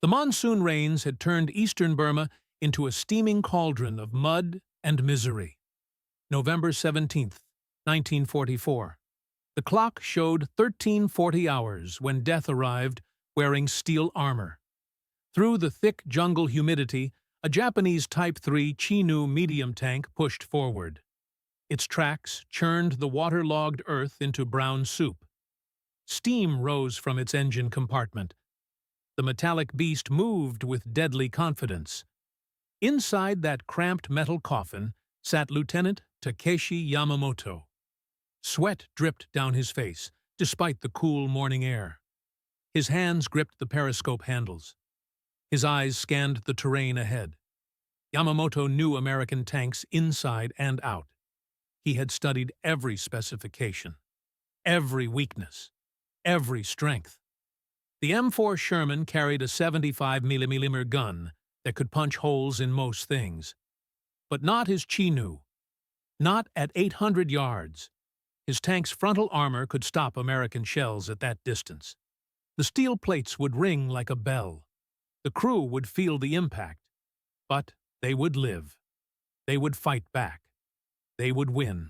The monsoon rains had turned eastern Burma into a steaming cauldron of mud and misery. November 17th, 1944. The clock showed 1340 hours when death arrived wearing steel armor. Through the thick jungle humidity, a Japanese Type 3 Chinu medium tank pushed forward. Its tracks churned the waterlogged earth into brown soup. Steam rose from its engine compartment. The metallic beast moved with deadly confidence. Inside that cramped metal coffin sat Lieutenant Takeshi Yamamoto. Sweat dripped down his face, despite the cool morning air. His hands gripped the periscope handles. His eyes scanned the terrain ahead. Yamamoto knew American tanks inside and out. He had studied every specification, every weakness, every strength. The M4 Sherman carried a 75mm gun that could punch holes in most things. But not his Chinu. Not at 800 yards. His tank's frontal armor could stop American shells at that distance. The steel plates would ring like a bell. The crew would feel the impact. But they would live. They would fight back. They would win.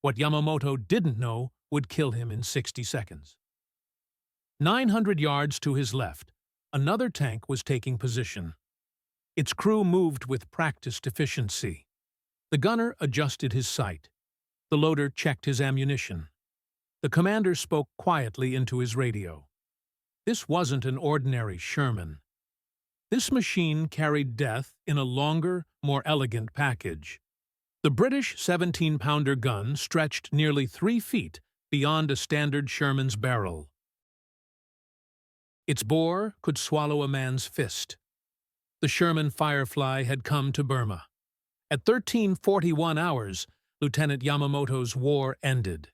What Yamamoto didn't know would kill him in 60 seconds. 900 yards to his left, another tank was taking position. Its crew moved with practiced efficiency. The gunner adjusted his sight. The loader checked his ammunition. The commander spoke quietly into his radio. This wasn't an ordinary Sherman. This machine carried death in a longer, more elegant package. The British 17-pounder gun stretched nearly 3 feet beyond a standard Sherman's barrel. Its bore could swallow a man's fist. The Sherman Firefly had come to Burma. At 1341 hours, Lieutenant Yamamoto's war ended.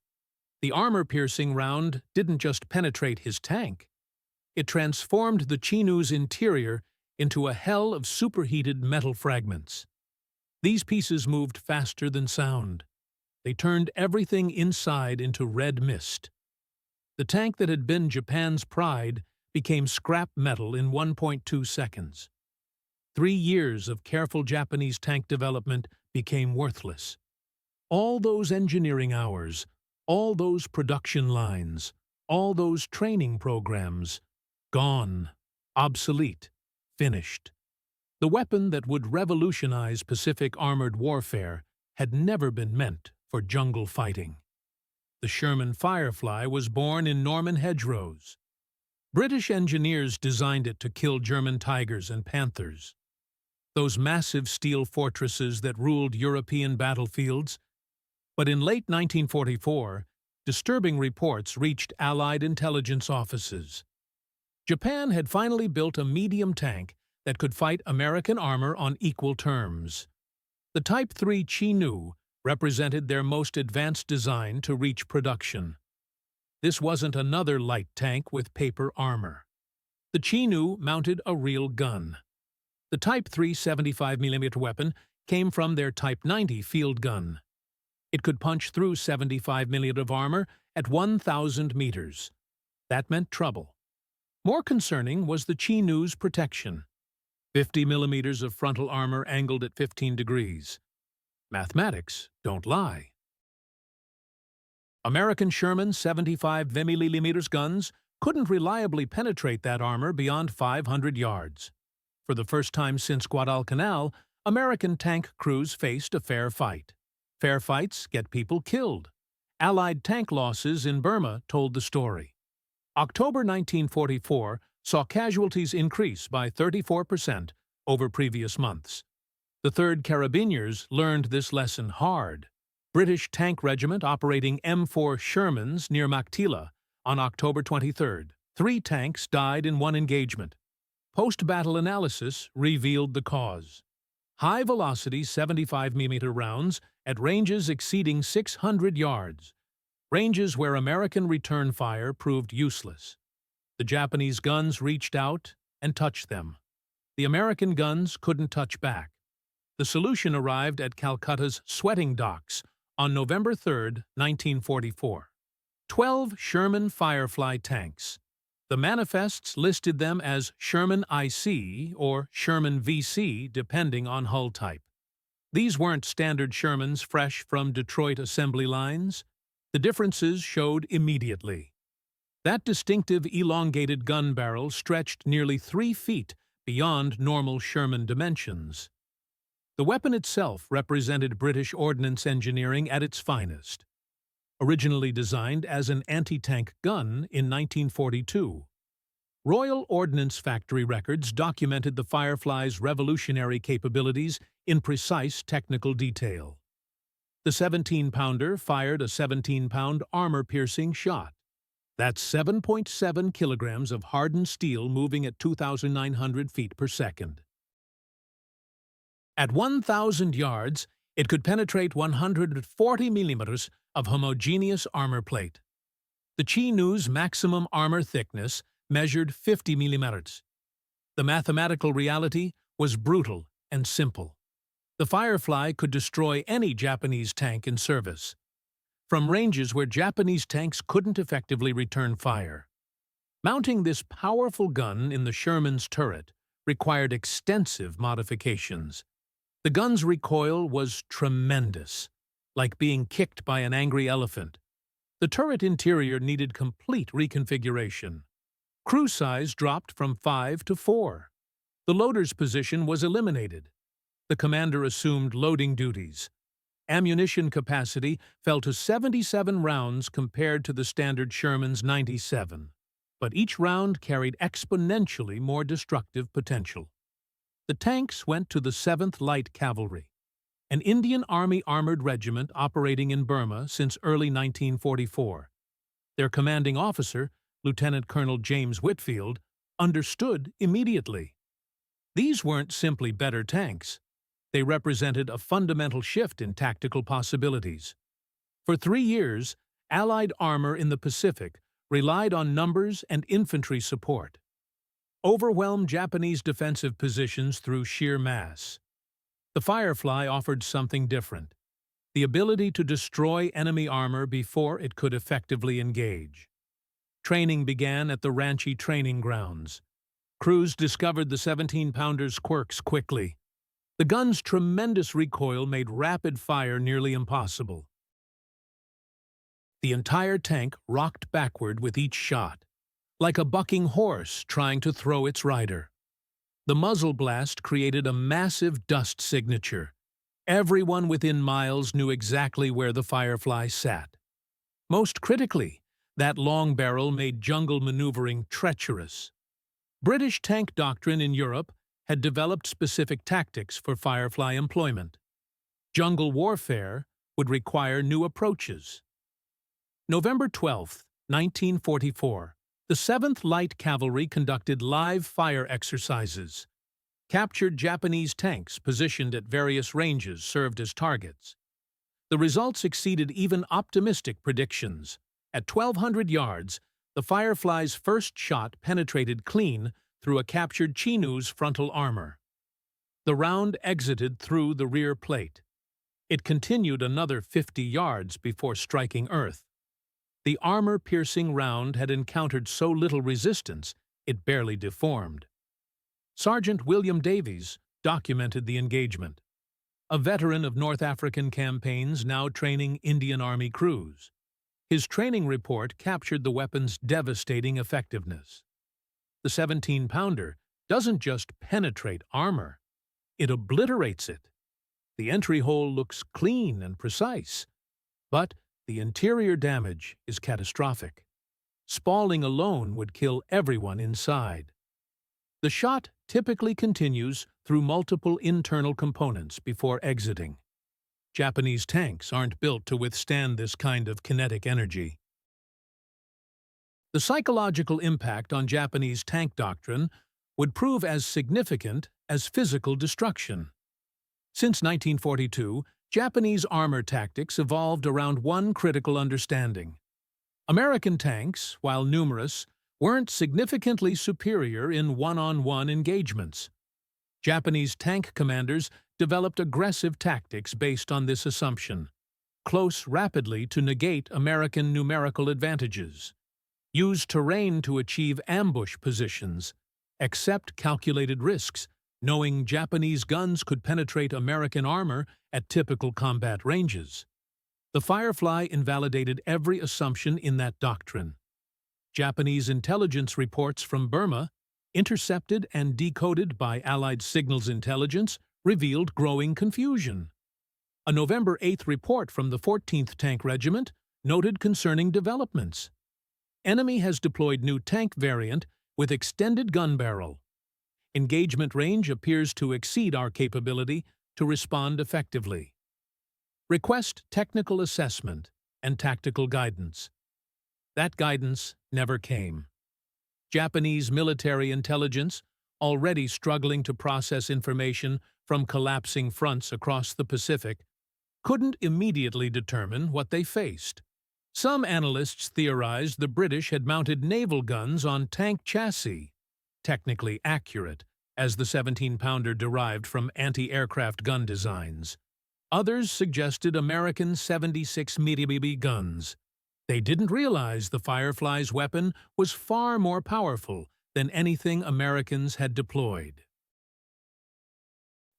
The armor-piercing round didn't just penetrate his tank. It transformed the Chinu's interior into a hell of superheated metal fragments. These pieces moved faster than sound. They turned everything inside into red mist. The tank that had been Japan's pride became scrap metal in 1.2 seconds. 3 years of careful Japanese tank development became worthless. All those engineering hours, all those production lines, all those training programs, gone, obsolete, finished. The weapon that would revolutionize Pacific armored warfare had never been meant for jungle fighting. The Sherman Firefly was born in Norman hedgerows. British engineers designed it to kill German tigers and panthers. Those massive steel fortresses that ruled European battlefields. But in late 1944, disturbing reports reached Allied intelligence offices. Japan had finally built a medium tank that could fight American armor on equal terms. The Type 3 Chinu represented their most advanced design to reach production. This wasn't another light tank with paper armor. The Chinu mounted a real gun. The Type 3 75mm weapon came from their Type 90 field gun. It could punch through 75mm of armor at 1,000 meters. That meant trouble. More concerning was the Chinu's protection. 50mm of frontal armor angled at 15 degrees. Mathematics don't lie. American Sherman 75mm guns couldn't reliably penetrate that armor beyond 500 yards. For the first time since Guadalcanal, American tank crews faced a fair fight. Fair fights get people killed. Allied tank losses in Burma told the story. October 1944 saw casualties increase by 34% over previous months. The 3rd Carabiniers learned this lesson hard. British Tank Regiment operating M4 Shermans near Maktila on October 23rd. 3 tanks died in one engagement. Post-battle analysis revealed the cause. High-velocity 75mm rounds at ranges exceeding 600 yards, ranges where American return fire proved useless. The Japanese guns reached out and touched them. The American guns couldn't touch back. The solution arrived at Calcutta's Sweating Docks on November 3, 1944. 12 Sherman Firefly tanks. The manifests listed them as Sherman IC or Sherman VC, depending on hull type. These weren't standard Shermans fresh from Detroit assembly lines. The differences showed immediately. That distinctive elongated gun barrel stretched nearly 3 feet beyond normal Sherman dimensions. The weapon itself represented British ordnance engineering at its finest. Originally designed as an anti-tank gun in 1942, Royal Ordnance Factory records documented the Firefly's revolutionary capabilities in precise technical detail. The 17-pounder fired a 17-pound armor-piercing shot. That's 7.7 kilograms of hardened steel moving at 2,900 feet per second. At 1,000 yards, it could penetrate 140 millimeters of homogeneous armor plate. The Chinoo's maximum armor thickness measured 50 millimeters. The mathematical reality was brutal and simple. The Firefly could destroy any Japanese tank in service, from ranges where Japanese tanks couldn't effectively return fire. Mounting this powerful gun in the Sherman's turret required extensive modifications. The gun's recoil was tremendous, like being kicked by an angry elephant. The turret interior needed complete reconfiguration. Crew size dropped from 5 to 4. The loader's position was eliminated. The commander assumed loading duties. Ammunition capacity fell to 77 rounds compared to the standard Sherman's 97, but each round carried exponentially more destructive potential. The tanks went to the 7th Light Cavalry, an Indian Army armored regiment operating in Burma since early 1944. Their commanding officer, Lieutenant Colonel James Whitfield, understood immediately. These weren't simply better tanks. They represented a fundamental shift in tactical possibilities. For 3 years, Allied armor in the Pacific relied on numbers and infantry support. Overwhelmed Japanese defensive positions through sheer mass. The Firefly offered something different: the ability to destroy enemy armor before it could effectively engage. Training began at the Ranchi training grounds. Crews discovered the 17-pounder's quirks quickly. The gun's tremendous recoil made rapid fire nearly impossible. The entire tank rocked backward with each shot, like a bucking horse trying to throw its rider. The muzzle blast created a massive dust signature. Everyone within miles knew exactly where the Firefly sat. Most critically, that long barrel made jungle maneuvering treacherous. British tank doctrine in Europe had developed specific tactics for Firefly employment. Jungle warfare would require new approaches. November 12, 1944, the 7th Light Cavalry conducted live fire exercises. Captured Japanese tanks positioned at various ranges served as targets. The results exceeded even optimistic predictions. At 1,200 yards, the Firefly's first shot penetrated clean through a captured Chinoo's frontal armor. The round exited through the rear plate. It continued another 50 yards before striking earth. The armor-piercing round had encountered so little resistance, it barely deformed. Sergeant William Davies documented the engagement, a veteran of North African campaigns now training Indian Army crews. His training report captured the weapon's devastating effectiveness. The 17-pounder doesn't just penetrate armor, it obliterates it. The entry hole looks clean and precise, but the interior damage is catastrophic. Spalling alone would kill everyone inside. The shot typically continues through multiple internal components before exiting. Japanese tanks aren't built to withstand this kind of kinetic energy. The psychological impact on Japanese tank doctrine would prove as significant as physical destruction. Since 1942, Japanese armor tactics evolved around one critical understanding. American tanks, while numerous, weren't significantly superior in one-on-one engagements. Japanese tank commanders developed aggressive tactics based on this assumption, close rapidly to negate American numerical advantages. use terrain to achieve ambush positions, accept calculated risks, knowing Japanese guns could penetrate American armor at typical combat ranges. The Firefly invalidated every assumption in that doctrine. Japanese intelligence reports from Burma, intercepted and decoded by Allied signals intelligence, revealed growing confusion. A November 8th report from the 14th Tank Regiment noted concerning developments. Enemy has deployed new tank variant with extended gun barrel. Engagement range appears to exceed our capability to respond effectively. Request technical assessment and tactical guidance. That guidance never came. Japanese military intelligence, already struggling to process information from collapsing fronts across the Pacific, couldn't immediately determine what they faced. Some analysts theorized the British had mounted naval guns on tank chassis, technically accurate, as the 17-pounder derived from anti-aircraft gun designs. Others suggested American 76mm guns. They didn't realize the Firefly's weapon was far more powerful than anything Americans had deployed.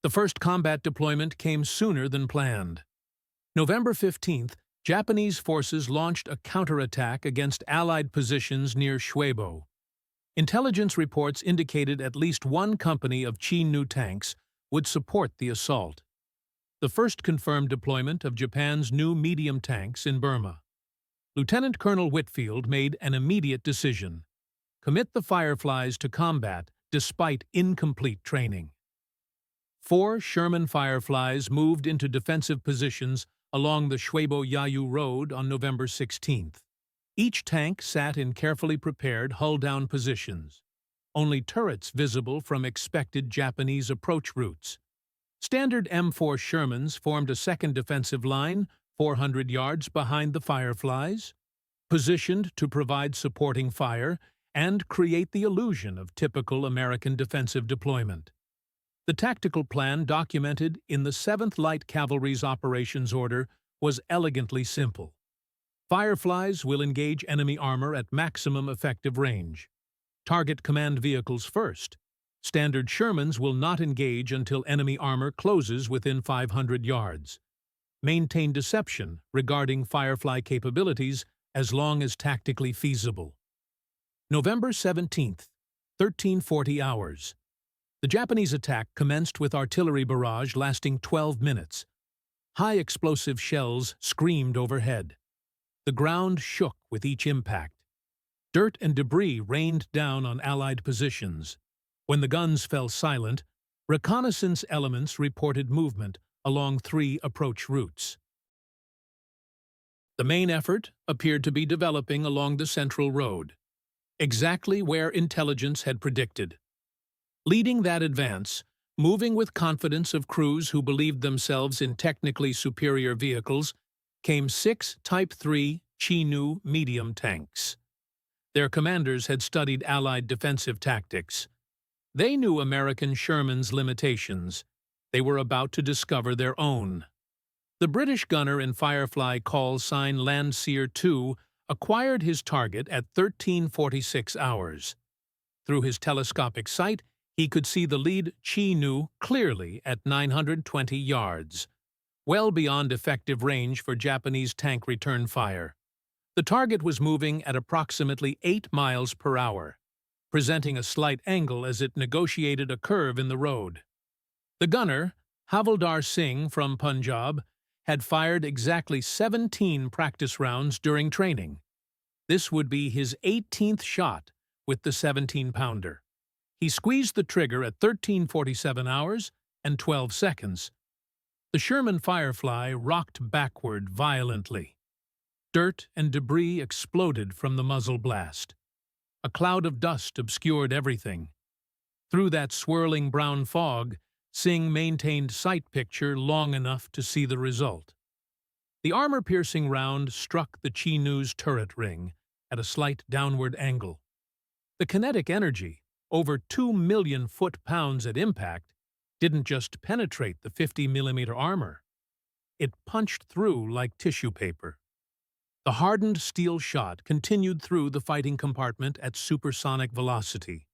The first combat deployment came sooner than planned. November 15th, Japanese forces launched a counterattack against Allied positions near Shuebo. Intelligence reports indicated at least one company of Chi-Nu tanks would support the assault. The first confirmed deployment of Japan's new medium tanks in Burma. Lieutenant Colonel Whitfield made an immediate decision: commit the Fireflies to combat despite incomplete training. 4 Sherman Fireflies moved into defensive positions along the Shuebo-Yayu Road on November 16th. Each tank sat in carefully prepared hull-down positions, only turrets visible from expected Japanese approach routes. Standard M4 Shermans formed a second defensive line 400 yards behind the Fireflies, positioned to provide supporting fire and create the illusion of typical American defensive deployment. The tactical plan documented in the 7th Light Cavalry's operations order was elegantly simple. Fireflies will engage enemy armor at maximum effective range. Target command vehicles first. Standard Shermans will not engage until enemy armor closes within 500 yards. Maintain deception regarding Firefly capabilities as long as tactically feasible. November 17th, 1340 hours. The Japanese attack commenced with artillery barrage lasting 12 minutes. High explosive shells screamed overhead. The ground shook with each impact. Dirt and debris rained down on Allied positions. When the guns fell silent, reconnaissance elements reported movement along 3 approach routes. The main effort appeared to be developing along the Central Road, exactly where intelligence had predicted. Leading that advance, moving with confidence of crews who believed themselves in technically superior vehicles, came 6 Type 3 Chi-Nu medium tanks. Their commanders had studied Allied defensive tactics. They knew American Sherman's limitations. They were about to discover their own. The British gunner in Firefly call sign Landseer 2 acquired his target at 1346 hours. Through his telescopic sight, he could see the lead Chi-Nu clearly at 920 yards, well beyond effective range for Japanese tank return fire. The target was moving at approximately 8 miles per hour, presenting a slight angle as it negotiated a curve in the road. The gunner, Havildar Singh from Punjab, had fired exactly 17 practice rounds during training. This would be his 18th shot with the 17-pounder. He squeezed the trigger at 1347 hours and 12 seconds. The Sherman Firefly rocked backward violently. Dirt and debris exploded from the muzzle blast. A cloud of dust obscured everything. Through that swirling brown fog, Singh maintained sight picture long enough to see the result. The armor-piercing round struck the Chi-Nu's turret ring at a slight downward angle. The kinetic energy, over 2 million foot-pounds at impact, didn't just penetrate the 50mm armor. It punched through like tissue paper. The hardened steel shot continued through the fighting compartment at supersonic velocity.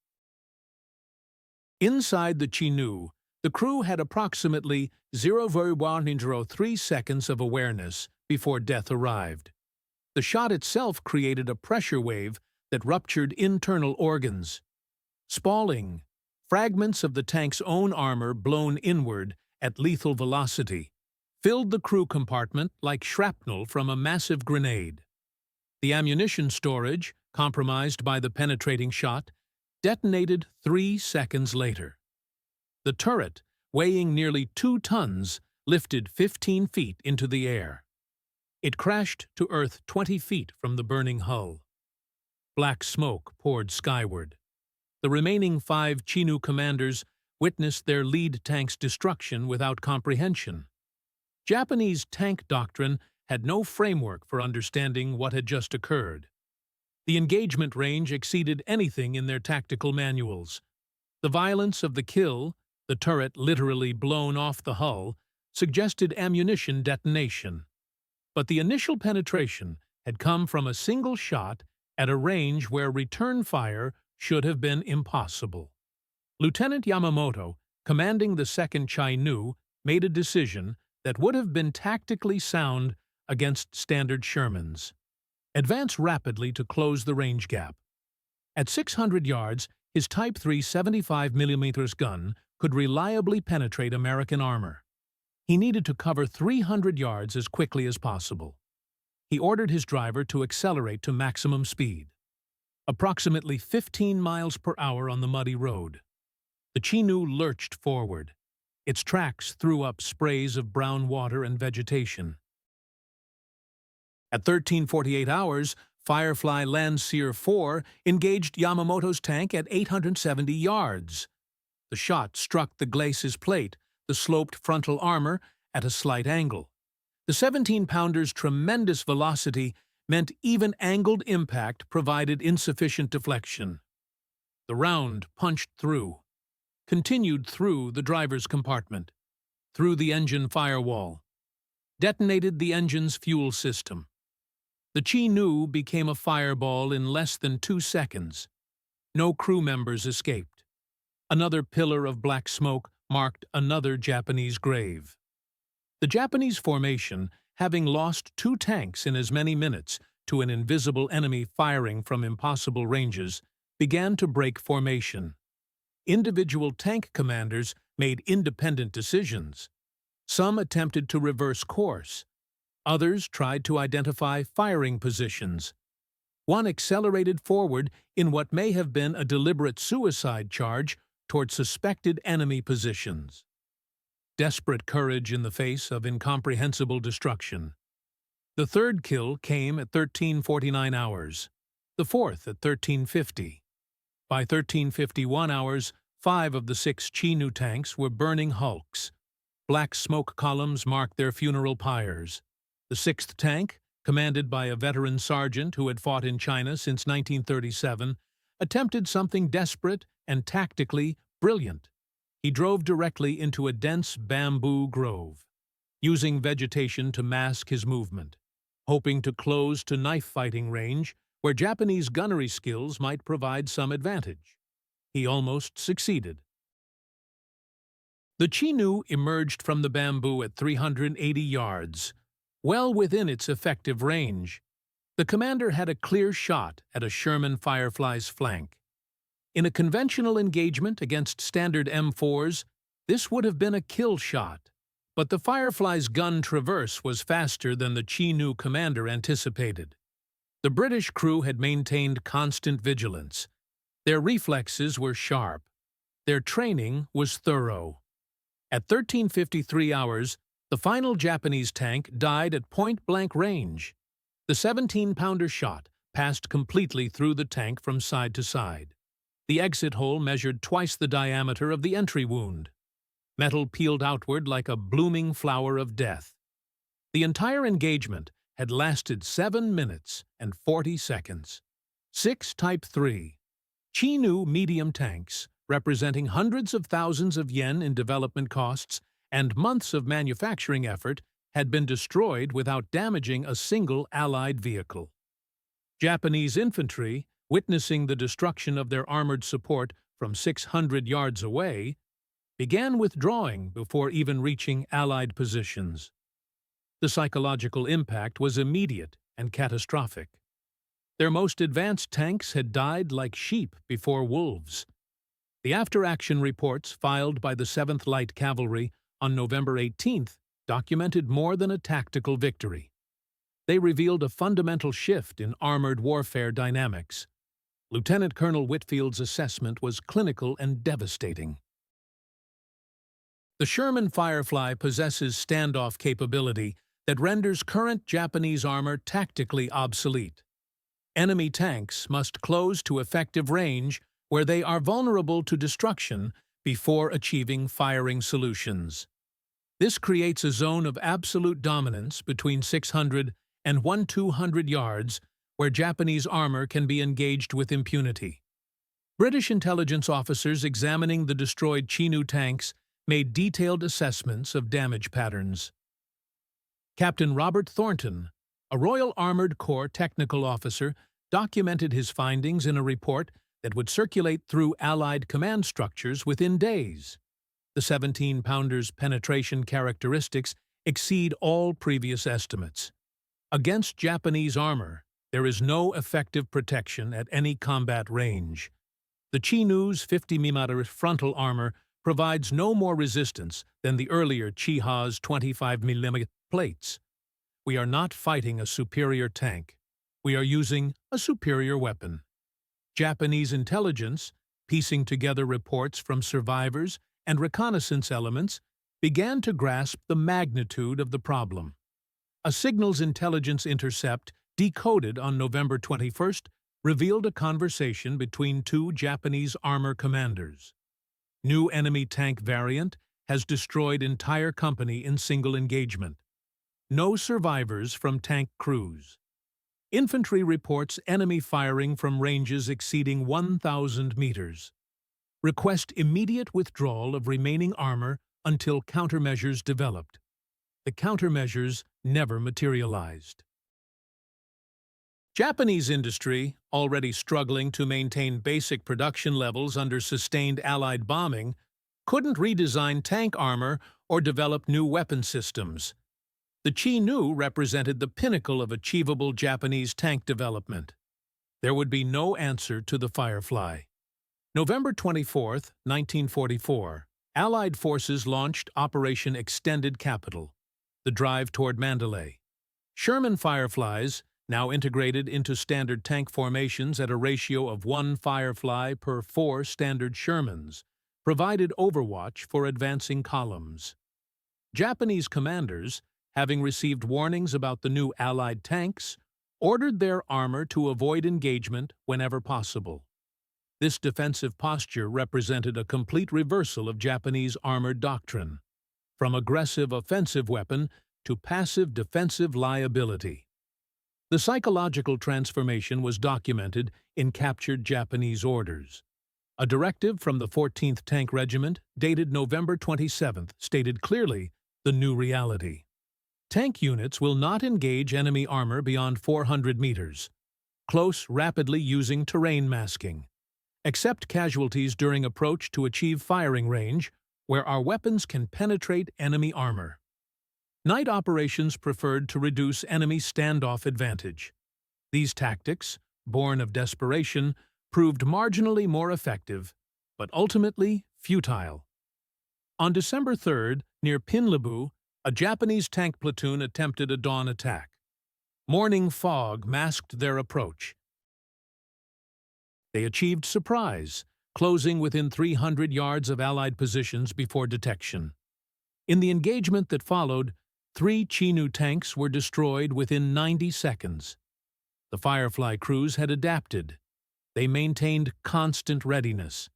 Inside the Chinook, the crew had approximately 0.103 seconds of awareness before death arrived. The shot itself created a pressure wave that ruptured internal organs. Spalling, fragments of the tank's own armor blown inward at lethal velocity, filled the crew compartment like shrapnel from a massive grenade. The ammunition storage, compromised by the penetrating shot, detonated 3 seconds later. The turret, weighing nearly 2 tons, lifted 15 feet into the air. It crashed to Earth 20 feet from the burning hull. Black smoke poured skyward. The remaining 5 Chinook commanders witnessed their lead tank's destruction without comprehension. Japanese tank doctrine had no framework for understanding what had just occurred. The engagement range exceeded anything in their tactical manuals. The violence of the kill, the turret literally blown off the hull, suggested ammunition detonation. But the initial penetration had come from a single shot at a range where return fire should have been impossible. Lieutenant Yamamoto, commanding the 2nd Chinook, made a decision that would have been tactically sound against standard Shermans. Advance rapidly to close the range gap. At 600 yards, his Type 3 75mm gun could reliably penetrate American armor. He needed to cover 300 yards as quickly as possible. He ordered his driver to accelerate to maximum speed. Approximately 15 miles per hour on the muddy road. The Chinook lurched forward. Its tracks threw up sprays of brown water and vegetation. At 13:48 hours, Firefly Landseer 4 engaged Yamamoto's tank at 870 yards. The shot struck the glacis plate, the sloped frontal armor, at a slight angle. The 17-pounder's tremendous velocity meant even angled impact provided insufficient deflection. The round punched through, continued through the driver's compartment, through the engine firewall, detonated the engine's fuel system. The Chinook became a fireball in less than 2 seconds. No crew members escaped. Another pillar of black smoke marked another Japanese grave. The Japanese formation, having lost 2 tanks in as many minutes to an invisible enemy firing from impossible ranges, began to break formation. Individual tank commanders made independent decisions. Some attempted to reverse course. Others tried to identify firing positions. One accelerated forward in what may have been a deliberate suicide charge toward suspected enemy positions. Desperate courage in the face of incomprehensible destruction. The 3rd kill came at 13:49 hours, the 4th at 13:50. By 13:51 hours, 5 of the 6 Chinook tanks were burning hulks. Black smoke columns marked their funeral pyres. The 6th tank, commanded by a veteran sergeant who had fought in China since 1937, attempted something desperate and tactically brilliant. He drove directly into a dense bamboo grove, using vegetation to mask his movement, hoping to close to knife-fighting range where Japanese gunnery skills might provide some advantage. He almost succeeded. The Chinook emerged from the bamboo at 380 yards, well within its effective range. The commander had a clear shot at a Sherman Firefly's flank. In a conventional engagement against standard M4s, this would have been a kill shot, but the Firefly's gun traverse was faster than the Chinook commander anticipated. The British crew had maintained constant vigilance. Their reflexes were sharp. Their training was thorough. At 13:53 hours, the final Japanese tank died at point-blank range. The 17-pounder shot passed completely through the tank from side to side. The exit hole measured twice the diameter of the entry wound. Metal peeled outward like a blooming flower of death. The entire engagement had lasted 7 minutes and 40 seconds. 6 Type 3 Chinook medium tanks, representing hundreds of thousands of yen in development costs and months of manufacturing effort, had been destroyed without damaging a single Allied vehicle. Japanese infantry, witnessing the destruction of their armored support from 600 yards away, began withdrawing before even reaching Allied positions. The psychological impact was immediate and catastrophic. Their most advanced tanks had died like sheep before wolves. The after-action reports filed by the 7th Light Cavalry on November 18th documented more than a tactical victory. They revealed a fundamental shift in armored warfare dynamics. Lieutenant Colonel Whitfield's assessment was clinical and devastating. The Sherman Firefly possesses standoff capability that renders current Japanese armor tactically obsolete. Enemy tanks must close to effective range where they are vulnerable to destruction before achieving firing solutions. This creates a zone of absolute dominance between 600 and 1,200 yards where Japanese armor can be engaged with impunity. British intelligence officers examining the destroyed Chinook tanks made detailed assessments of damage patterns. Captain Robert Thornton, a Royal Armoured Corps technical officer, documented his findings in a report that would circulate through Allied command structures within days. The 17-pounder's penetration characteristics exceed all previous estimates. Against Japanese armor, there is no effective protection at any combat range. The Chinook's 50mm frontal armor provides no more resistance than the earlier Chiha's 25mm plates. We are not fighting a superior tank. We are using a superior weapon. Japanese intelligence, piecing together reports from survivors and reconnaissance elements, began to grasp the magnitude of the problem. A signals intelligence intercept decoded on November 21st revealed a conversation between two Japanese armor commanders. New enemy tank variant has destroyed entire company in single engagement. No survivors from tank crews. Infantry reports enemy firing from ranges exceeding 1,000 meters. Request immediate withdrawal of remaining armor until countermeasures developed. The countermeasures never materialized. Japanese industry, already struggling to maintain basic production levels under sustained Allied bombing, couldn't redesign tank armor or develop new weapon systems. The Chinook represented the pinnacle of achievable Japanese tank development. There would be no answer to the Firefly. November 24, 1944, Allied forces launched Operation Extended Capital, the drive toward Mandalay. Sherman Fireflies, now integrated into standard tank formations at a ratio of 1 Firefly per 4 standard Shermans, provided overwatch for advancing columns. Japanese commanders, having received warnings about the new Allied tanks, ordered their armor to avoid engagement whenever possible. This defensive posture represented a complete reversal of Japanese armored doctrine, from aggressive offensive weapon to passive defensive liability. The psychological transformation was documented in captured Japanese orders. A directive from the 14th Tank Regiment, dated November 27th, stated clearly the new reality. Tank units will not engage enemy armor beyond 400 meters. Close rapidly using terrain masking. Accept casualties during approach to achieve firing range, where our weapons can penetrate enemy armor. Night operations preferred to reduce enemy standoff advantage. These tactics, born of desperation, proved marginally more effective, but ultimately futile. On December 3rd, near Pinlebu, a Japanese tank platoon attempted a dawn attack. Morning fog masked their approach. They achieved surprise, closing within 300 yards of Allied positions before detection. In the engagement that followed, 3 Chinook tanks were destroyed within 90 seconds. The Firefly crews had adapted. They maintained constant readiness.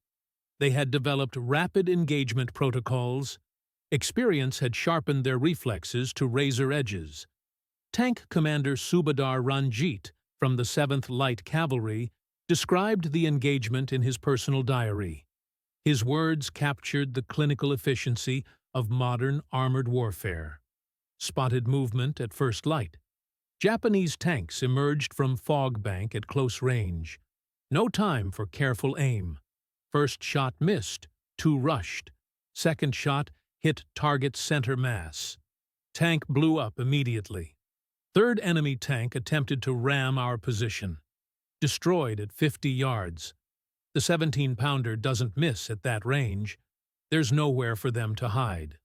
They had developed rapid engagement protocols. Experience had sharpened their reflexes to razor edges. Tank Commander Subadar Ranjit from the 7th Light Cavalry described the engagement in his personal diary. His words captured the clinical efficiency of modern armored warfare. spotted movement at first light. Japanese tanks emerged from fog bank at close range. No time for careful aim. First shot missed, two rushed. Second shot hit target center mass. Tank blew up immediately. Third enemy tank attempted to ram our position. Destroyed at 50 yards. The 17-pounder doesn't miss at that range. There's nowhere for them to hide.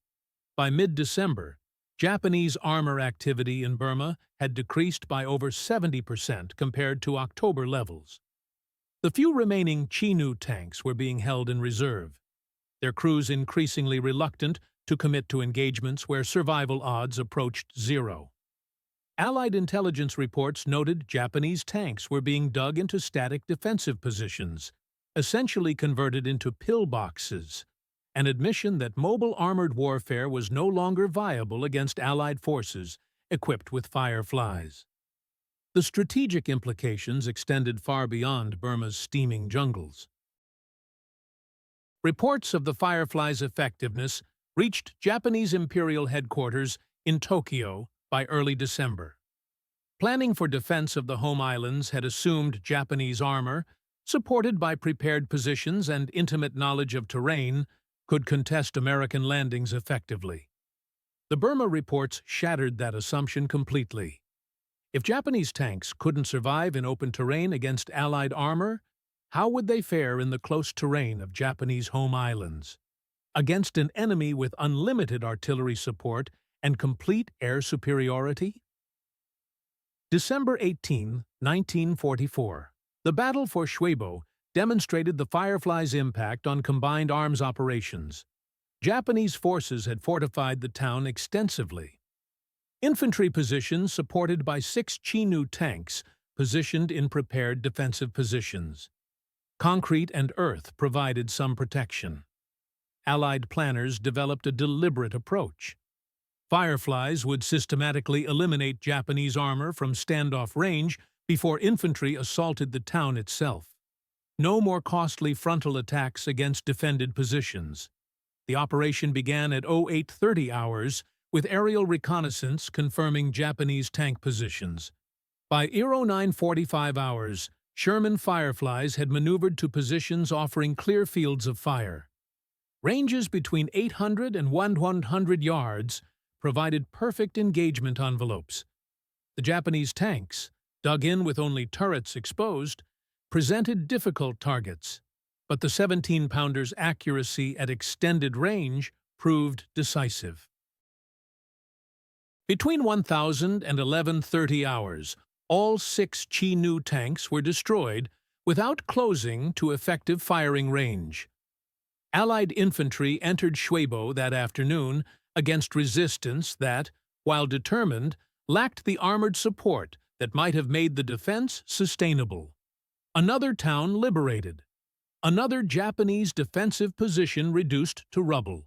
By mid-December, Japanese armor activity in Burma had decreased by over 70% compared to October levels. The few remaining Chinook tanks were being held in reserve, their crews increasingly reluctant to commit to engagements where survival odds approached zero. Allied intelligence reports noted Japanese tanks were being dug into static defensive positions, essentially converted into pillboxes, an admission that mobile armored warfare was no longer viable against Allied forces equipped with Fireflies. The strategic implications extended far beyond Burma's steaming jungles. Reports of the Fireflies' effectiveness reached Japanese Imperial headquarters in Tokyo by early December. Planning for defense of the home islands had assumed Japanese armor, supported by prepared positions and intimate knowledge of terrain, could contest American landings effectively. The Burma reports shattered that assumption completely. If Japanese tanks couldn't survive in open terrain against Allied armor, how would they fare in the close terrain of Japanese home islands? Against an enemy with unlimited artillery support and complete air superiority? December 18, 1944. The battle for Shwebo demonstrated the Fireflies' impact on combined arms operations. Japanese forces had fortified the town extensively. Infantry positions supported by 6 Chinook tanks positioned in prepared defensive positions. Concrete and earth provided some protection. Allied planners developed a deliberate approach. Fireflies would systematically eliminate Japanese armor from standoff range before infantry assaulted the town itself. No more costly frontal attacks against defended positions. The operation began at 0830 hours, with aerial reconnaissance confirming Japanese tank positions. By 0945 hours, Sherman Fireflies had maneuvered to positions offering clear fields of fire. Ranges between 800 and 100 yards provided perfect engagement envelopes. The Japanese tanks, dug in with only turrets exposed, presented difficult targets, but the 17-pounder's accuracy at extended range proved decisive. Between 1000 and 1130 hours, all 6 Chinook tanks were destroyed without closing to effective firing range. Allied infantry entered Shwebo that afternoon against resistance that, while determined, lacked the armored support that might have made the defense sustainable. Another town liberated. Another Japanese defensive position reduced to rubble.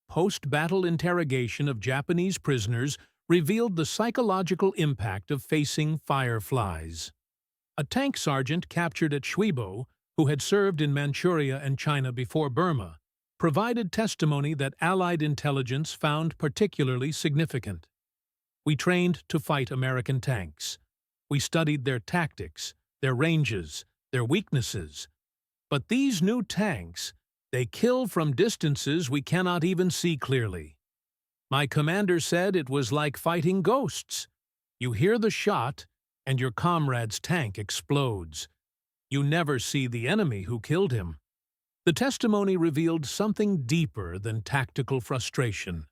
Post-battle interrogation of Japanese prisoners revealed the psychological impact of facing Fireflies. A tank sergeant captured at Shwebo, who had served in Manchuria and China before Burma, provided testimony that Allied intelligence found particularly significant. We trained to fight American tanks. We studied their tactics, their ranges, their weaknesses. But these new tanks, they kill from distances we cannot even see clearly. My commander said it was like fighting ghosts. You hear the shot, and your comrade's tank explodes. You never see the enemy who killed him. The testimony revealed something deeper than tactical frustration.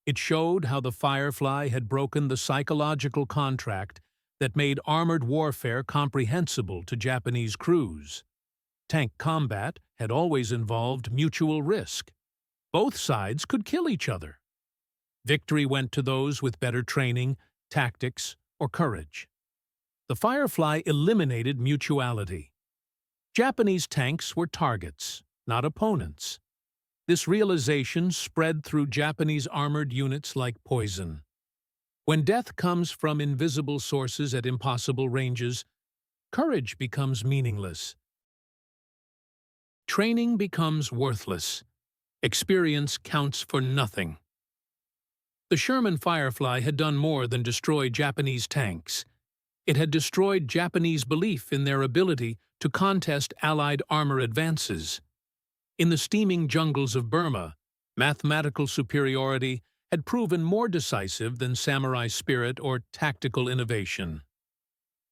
It showed how the Firefly had broken the psychological contract that made armored warfare comprehensible to Japanese crews. Tank combat had always involved mutual risk. Both sides could kill each other. Victory went to those with better training, tactics, or courage. The Firefly eliminated mutuality. Japanese tanks were targets, not opponents. This realization spread through Japanese armored units like poison. When death comes from invisible sources at impossible ranges, courage becomes meaningless. Training becomes worthless. Experience counts for nothing. The Sherman Firefly had done more than destroy Japanese tanks. It had destroyed Japanese belief in their ability to contest Allied armor advances. In the steaming jungles of Burma, mathematical superiority had proven more decisive than samurai spirit or tactical innovation.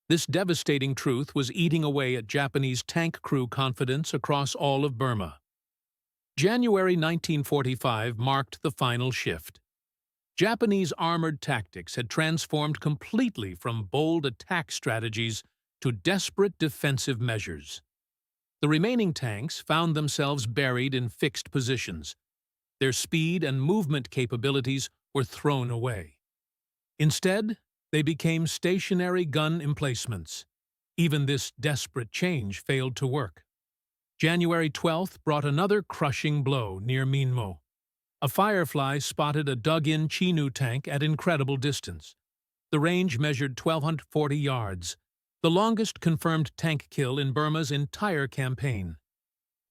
This devastating truth was eating away at Japanese tank crew confidence across all of Burma. January 1945 marked the final shift. Japanese armored tactics had transformed completely from bold attack strategies to desperate defensive measures. The remaining tanks found themselves buried in fixed positions. Their speed and movement capabilities were thrown away. Instead, they became stationary gun emplacements. Even this desperate change failed to work. January 12th brought another crushing blow near Minmo. A Firefly spotted a dug-in Chinu tank at incredible distance. The range measured 1,240 yards, the longest confirmed tank kill in Burma's entire campaign.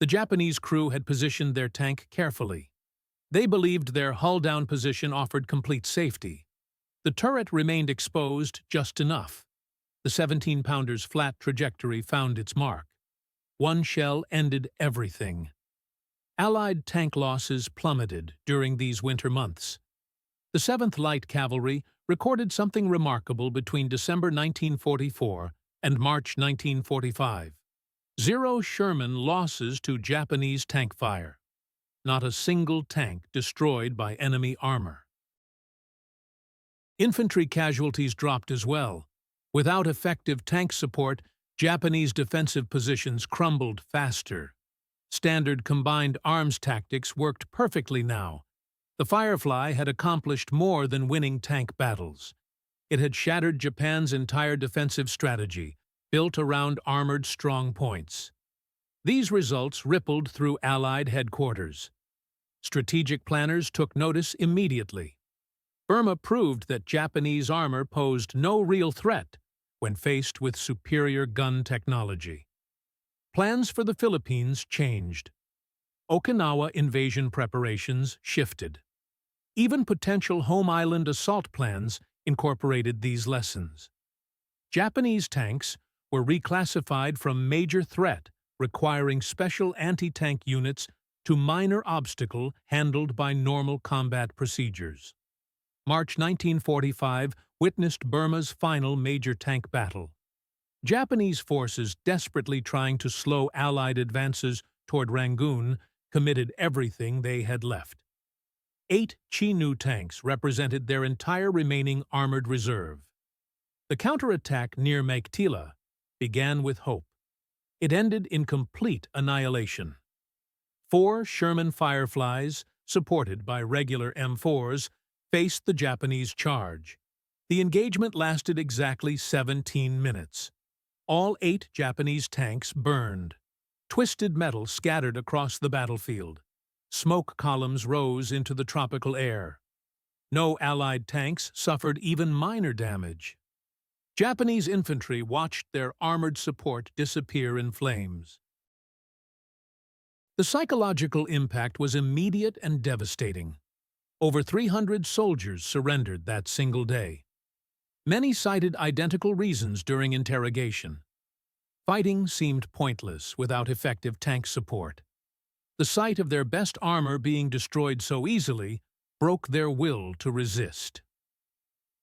The Japanese crew had positioned their tank carefully. They believed their hull-down position offered complete safety. The turret remained exposed just enough. The 17-pounder's flat trajectory found its mark. One shell ended everything. Allied tank losses plummeted during these winter months. The 7th Light Cavalry recorded something remarkable between December 1944 and March 1945. 0 Sherman losses to Japanese tank fire. Not a single tank destroyed by enemy armor. Infantry casualties dropped as well. Without effective tank support, Japanese defensive positions crumbled faster. Standard combined arms tactics worked perfectly now. The Firefly had accomplished more than winning tank battles. It had shattered Japan's entire defensive strategy, built around armored strong points. These results rippled through Allied headquarters. Strategic planners took notice immediately. Burma proved that Japanese armor posed no real threat when faced with superior gun technology. Plans for the Philippines changed. Okinawa invasion preparations shifted. Even potential home island assault plans incorporated these lessons. Japanese tanks were reclassified from major threat, requiring special anti-tank units, to minor obstacle handled by normal combat procedures. March 1945 witnessed Burma's final major tank battle. Japanese forces desperately trying to slow Allied advances toward Rangoon committed everything they had left. 8 Chinu tanks represented their entire remaining armored reserve. The counterattack near Meiktila began with hope. It ended in complete annihilation. 4 Sherman Fireflies, supported by regular M4s, faced the Japanese charge. The engagement lasted exactly 17 minutes. All 8 Japanese tanks burned. Twisted metal scattered across the battlefield. Smoke columns rose into the tropical air. No Allied tanks suffered even minor damage. Japanese infantry watched their armored support disappear in flames. The psychological impact was immediate and devastating. Over 300 soldiers surrendered that single day. Many cited identical reasons during interrogation. Fighting seemed pointless without effective tank support. The sight of their best armor being destroyed so easily broke their will to resist.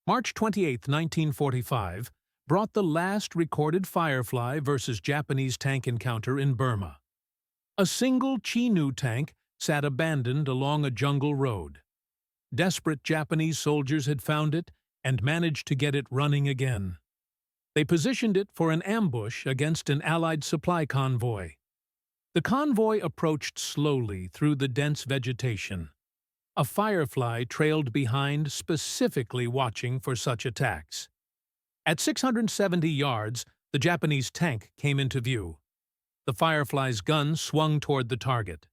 March 28, 1945, brought the last recorded Firefly versus Japanese tank encounter in Burma. A single Chinu tank sat abandoned along a jungle road. Desperate Japanese soldiers had found it and managed to get it running again. They positioned it for an ambush against an Allied supply convoy. The convoy approached slowly through the dense vegetation. A Firefly trailed behind, specifically watching for such attacks. At 670 yards, the Japanese tank came into view. The Firefly's gun swung toward the target.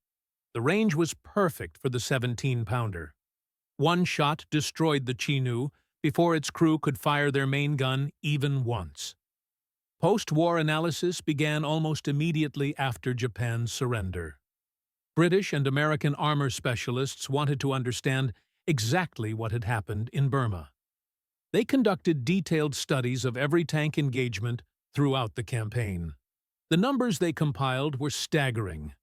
The range was perfect for the 17-pounder. One shot destroyed the Chinu before its crew could fire their main gun even once. Post-war analysis began almost immediately after Japan's surrender. British and American armor specialists wanted to understand exactly what had happened in Burma. They conducted detailed studies of every tank engagement throughout the campaign. The numbers they compiled were staggering.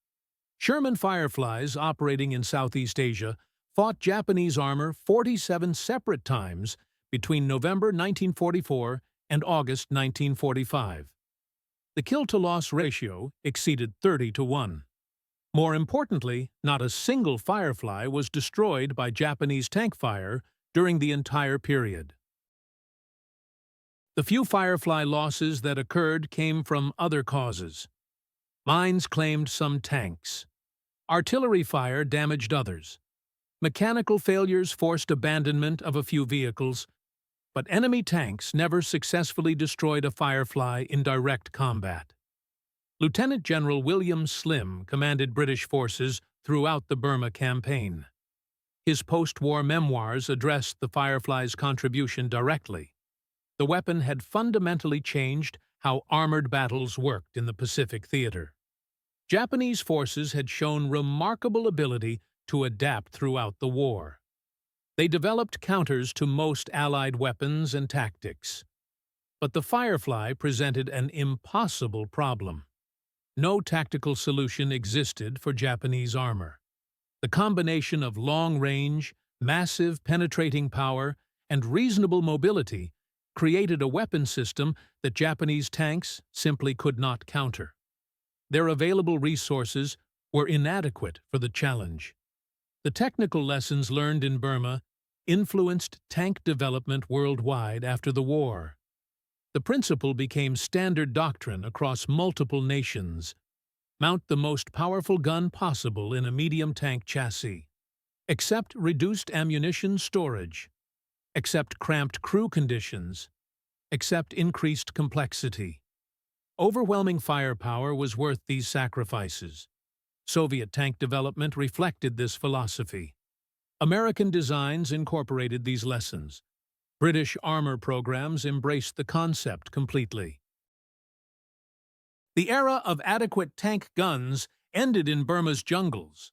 Sherman Fireflies, operating in Southeast Asia, fought Japanese armor 47 separate times between November 1944 and August 1945. The kill-to-loss ratio exceeded 30-1. More importantly, not a single Firefly was destroyed by Japanese tank fire during the entire period. The few Firefly losses that occurred came from other causes. Mines claimed some tanks. Artillery fire damaged others. Mechanical failures forced abandonment of a few vehicles, but enemy tanks never successfully destroyed a Firefly in direct combat. Lieutenant General William Slim commanded British forces throughout the Burma campaign. His post-war memoirs addressed the Firefly's contribution directly. The weapon had fundamentally changed how armored battles worked in the Pacific theater. Japanese forces had shown remarkable ability to adapt throughout the war. They developed counters to most Allied weapons and tactics. But the Firefly presented an impossible problem. No tactical solution existed for Japanese armor. The combination of long range, massive penetrating power, and reasonable mobility created a weapon system that Japanese tanks simply could not counter. Their available resources were inadequate for the challenge. The technical lessons learned in Burma influenced tank development worldwide after the war. The principle became standard doctrine across multiple nations. Mount the most powerful gun possible in a medium tank chassis. Accept reduced ammunition storage. Accept cramped crew conditions. Accept increased complexity. Overwhelming firepower was worth these sacrifices. Soviet tank development reflected this philosophy. American designs incorporated these lessons. British armor programs embraced the concept completely. The era of adequate tank guns ended in Burma's jungles.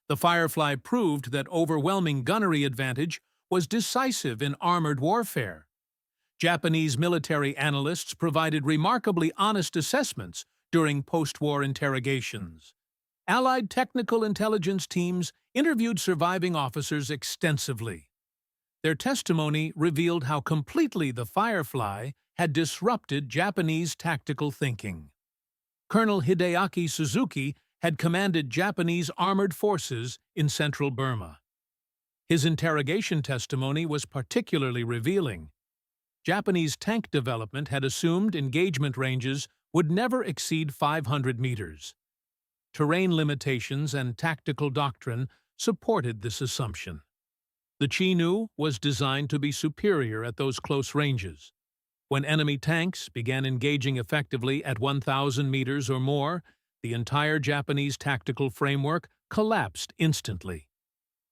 The Firefly proved that overwhelming gunnery advantage was decisive in armored warfare. Japanese military analysts provided remarkably honest assessments during post-war interrogations. Allied technical intelligence teams interviewed surviving officers extensively. Their testimony revealed how completely the Firefly had disrupted Japanese tactical thinking. Colonel Hideaki Suzuki had commanded Japanese armored forces in central Burma. His interrogation testimony was particularly revealing. Japanese tank development had assumed engagement ranges would never exceed 500 meters. Terrain limitations and tactical doctrine supported this assumption. The Chinook was designed to be superior at those close ranges. When enemy tanks began engaging effectively at 1,000 meters or more, the entire Japanese tactical framework collapsed instantly.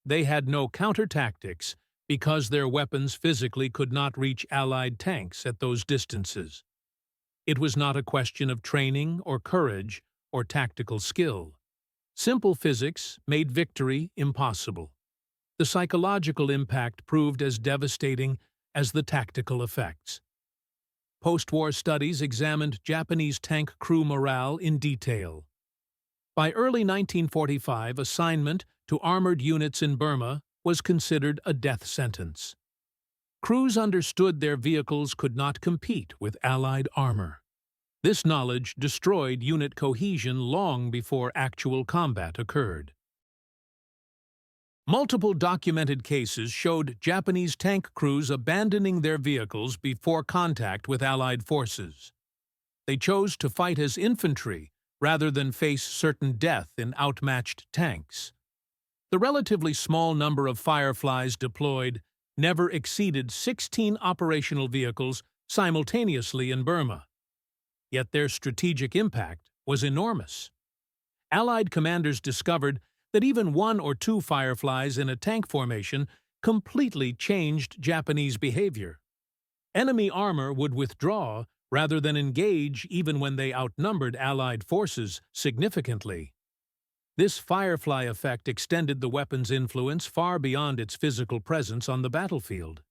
They had no counter-tactics because their weapons physically could not reach Allied tanks at those distances. It was not a question of training or courage or tactical skill. Simple physics made victory impossible. The psychological impact proved as devastating as the tactical effects. Post-war studies examined Japanese tank crew morale in detail. By early 1945, assignment to armored units in Burma was considered a death sentence. Crews understood their vehicles could not compete with Allied armor. This knowledge destroyed unit cohesion long before actual combat occurred. Multiple documented cases showed Japanese tank crews abandoning their vehicles before contact with Allied forces. They chose to fight as infantry rather than face certain death in outmatched tanks. The relatively small number of Fireflies deployed never exceeded 16 operational vehicles simultaneously in Burma. Yet their strategic impact was enormous. Allied commanders discovered that even 1 or 2 Fireflies in a tank formation completely changed Japanese behavior. Enemy armor would withdraw rather than engage even when they outnumbered Allied forces significantly. This firefly effect extended the weapon's influence far beyond its physical presence on the battlefield.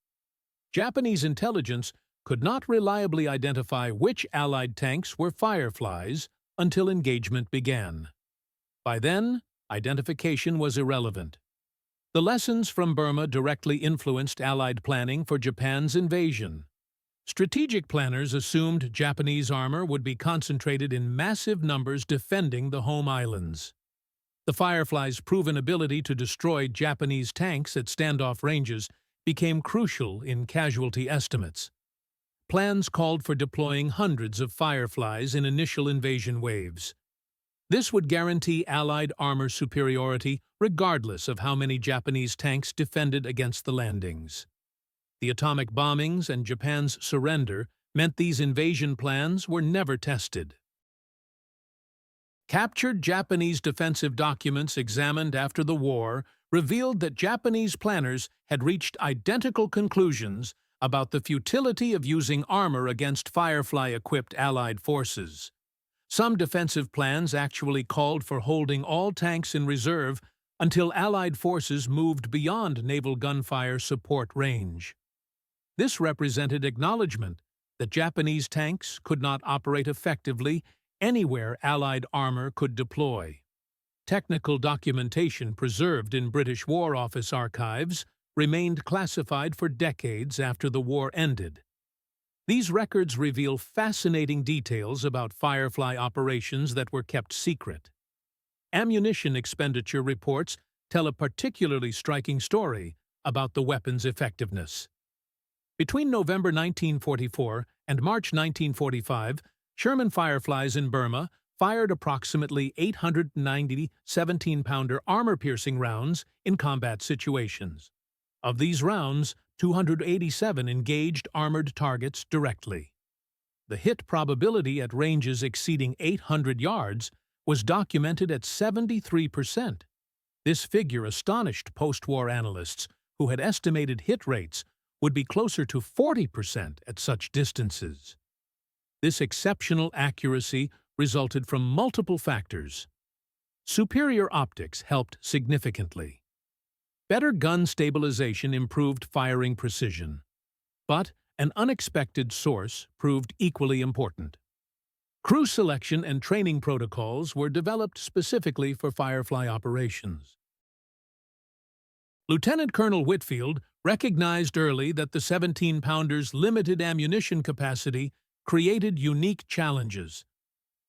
Japanese intelligence could not reliably identify which Allied tanks were fireflies until engagement began. By then, identification was irrelevant. The lessons from Burma directly influenced Allied planning for Japan's invasion. Strategic planners assumed Japanese armor would be concentrated in massive numbers defending the home islands. The Firefly's proven ability to destroy Japanese tanks at standoff ranges became crucial in casualty estimates. Plans called for deploying hundreds of Fireflies in initial invasion waves. This would guarantee Allied armor superiority regardless of how many Japanese tanks defended against the landings. The atomic bombings and Japan's surrender meant these invasion plans were never tested. Captured Japanese defensive documents examined after the war revealed that Japanese planners had reached identical conclusions about the futility of using armor against Firefly-equipped Allied forces. Some defensive plans actually called for holding all tanks in reserve until Allied forces moved beyond naval gunfire support range. This represented acknowledgement that Japanese tanks could not operate effectively anywhere Allied armor could deploy. Technical documentation preserved in British War Office archives remained classified for decades after the war ended. These records reveal fascinating details about Firefly operations that were kept secret. Ammunition expenditure reports tell a particularly striking story about the weapon's effectiveness. Between November 1944 and March 1945, Sherman Fireflies in Burma fired approximately 890 17-pounder armor-piercing rounds in combat situations. Of these rounds, 287 engaged armored targets directly. The hit probability at ranges exceeding 800 yards was documented at 73%. This figure astonished post-war analysts who had estimated hit rates would be closer to 40% at such distances. This exceptional accuracy resulted from multiple factors. Superior optics helped significantly. Better gun stabilization improved firing precision. But an unexpected source proved equally important. Crew selection and training protocols were developed specifically for Firefly operations. Lieutenant Colonel Whitfield recognized early that the 17-pounder's limited ammunition capacity created unique challenges.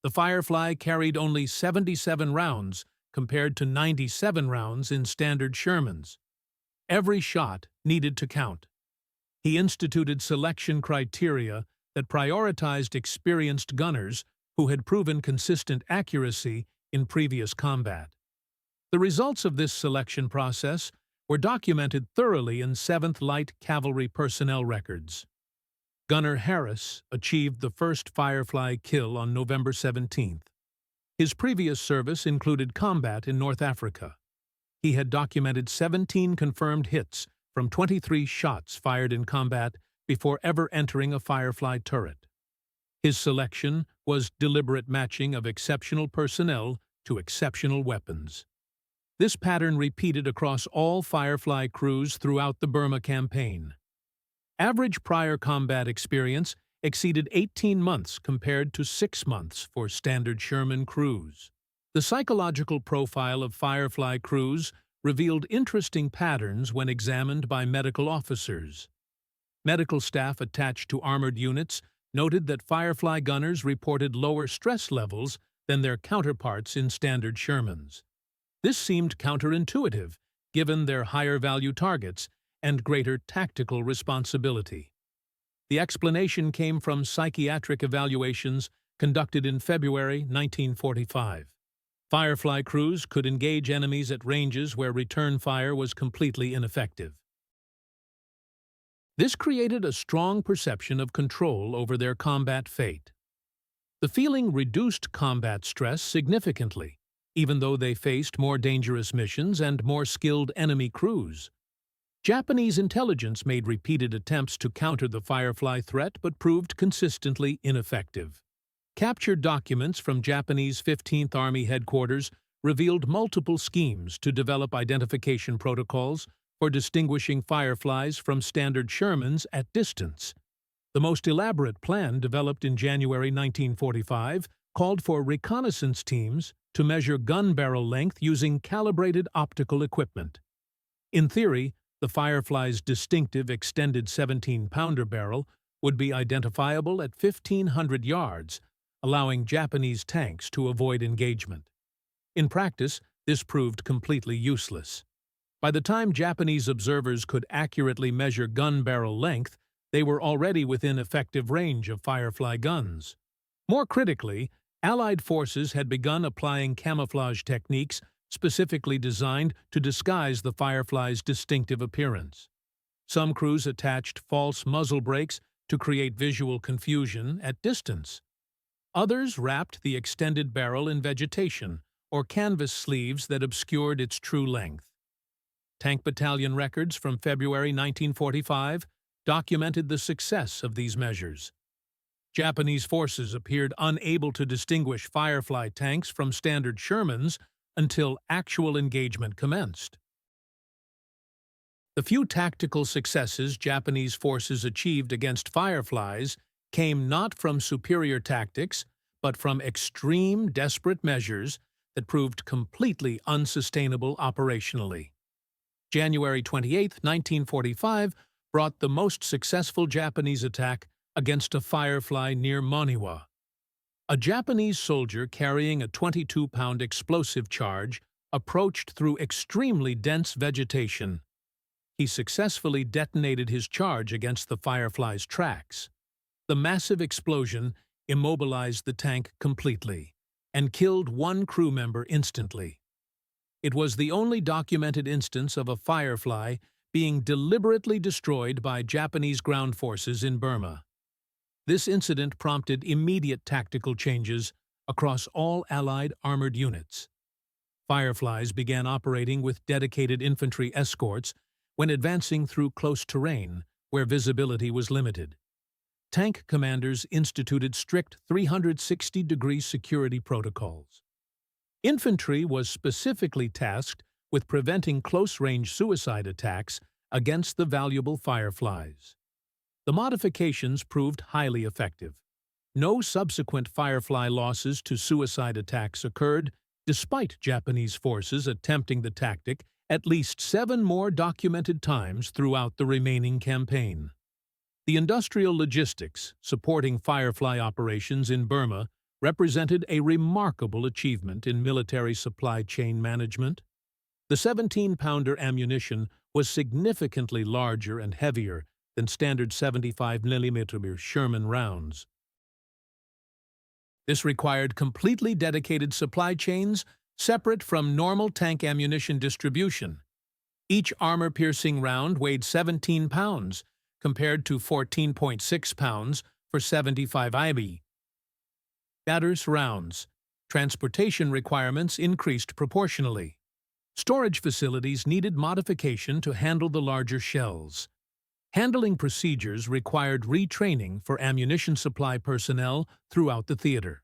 The Firefly carried only 77 rounds compared to 97 rounds in standard Shermans. Every shot needed to count. He instituted selection criteria that prioritized experienced gunners who had proven consistent accuracy in previous combat. The results of this selection process were documented thoroughly in 7th Light Cavalry personnel records. Gunner Harris achieved the first Firefly kill on November 17th. His previous service included combat in North Africa. He had documented 17 confirmed hits from 23 shots fired in combat before ever entering a Firefly turret. His selection was deliberate matching of exceptional personnel to exceptional weapons. This pattern repeated across all Firefly crews throughout the Burma campaign. Average prior combat experience exceeded 18 months compared to 6 months for standard Sherman crews. The psychological profile of Firefly crews revealed interesting patterns when examined by medical officers. Medical staff attached to armored units noted that Firefly gunners reported lower stress levels than their counterparts in standard Shermans. This seemed counterintuitive, given their higher-value targets and greater tactical responsibility. The explanation came from psychiatric evaluations conducted in February 1945. Firefly crews could engage enemies at ranges where return fire was completely ineffective. This created a strong perception of control over their combat fate. The feeling reduced combat stress significantly, even though they faced more dangerous missions and more skilled enemy crews. Japanese intelligence made repeated attempts to counter the Firefly threat but proved consistently ineffective. Captured documents from Japanese 15th Army headquarters revealed multiple schemes to develop identification protocols for distinguishing fireflies from standard Shermans at distance. The most elaborate plan, developed in January 1945, called for reconnaissance teams to measure gun barrel length using calibrated optical equipment. In theory, the Firefly's distinctive extended 17-pounder barrel would be identifiable at 1,500 yards, allowing Japanese tanks to avoid engagement. In practice, this proved completely useless. By the time Japanese observers could accurately measure gun barrel length, they were already within effective range of Firefly guns. More critically, Allied forces had begun applying camouflage techniques specifically designed to disguise the Firefly's distinctive appearance. Some crews attached false muzzle brakes to create visual confusion at distance. Others wrapped the extended barrel in vegetation or canvas sleeves that obscured its true length. Tank Battalion records from February 1945 documented the success of these measures. Japanese forces appeared unable to distinguish Firefly tanks from standard Shermans until actual engagement commenced. The few tactical successes Japanese forces achieved against Fireflies came not from superior tactics, but from extreme, desperate measures that proved completely unsustainable operationally. January 28, 1945, brought the most successful Japanese attack against a Firefly near Moniwa. A Japanese soldier carrying a 22-pound explosive charge approached through extremely dense vegetation. He successfully detonated his charge against the Firefly's tracks. The massive explosion immobilized the tank completely and killed one crew member instantly. It was the only documented instance of a Firefly being deliberately destroyed by Japanese ground forces in Burma. This incident prompted immediate tactical changes across all Allied armored units. Fireflies began operating with dedicated infantry escorts when advancing through close terrain where visibility was limited. Tank commanders instituted strict 360-degree security protocols. Infantry was specifically tasked with preventing close-range suicide attacks against the valuable Fireflies. The modifications proved highly effective. No subsequent Firefly losses to suicide attacks occurred, despite Japanese forces attempting the tactic at least 7 more documented times throughout the remaining campaign. The industrial logistics supporting Firefly operations in Burma represented a remarkable achievement in military supply chain management. The 17-pounder ammunition was significantly larger and heavier than standard 75mm Sherman rounds. This required completely dedicated supply chains separate from normal tank ammunition distribution. Each armor-piercing round weighed 17 pounds, compared to 14.6 pounds for 75 IB. Batters rounds. Transportation requirements increased proportionally. Storage facilities needed modification to handle the larger shells. Handling procedures required retraining for ammunition supply personnel throughout the theater.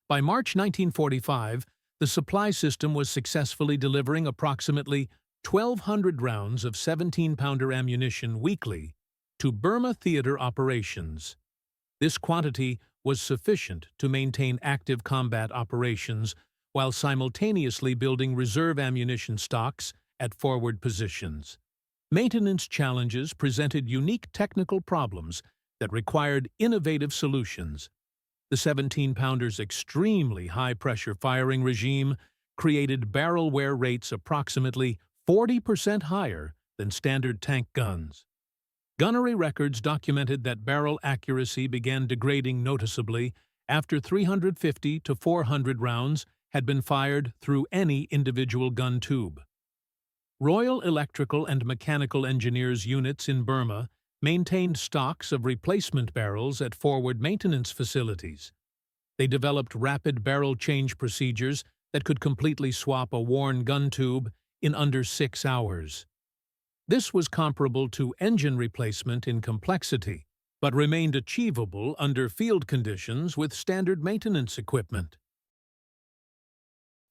By March 1945, the supply system was successfully delivering approximately 1,200 rounds of 17-pounder ammunition weekly to Burma theater operations. This quantity was sufficient to maintain active combat operations while simultaneously building reserve ammunition stocks at forward positions. Maintenance challenges presented unique technical problems that required innovative solutions. The 17-pounder's extremely high-pressure firing regime created barrel wear rates approximately 40% higher than standard tank guns. Gunnery records documented that barrel accuracy began degrading noticeably after 350 to 400 rounds had been fired through any individual gun tube. Royal Electrical and Mechanical Engineers units in Burma maintained stocks of replacement barrels at forward maintenance facilities. They developed rapid barrel change procedures that could completely swap a worn gun tube in under 6 hours. This was comparable to engine replacement in complexity, but remained achievable under field conditions with standard maintenance equipment.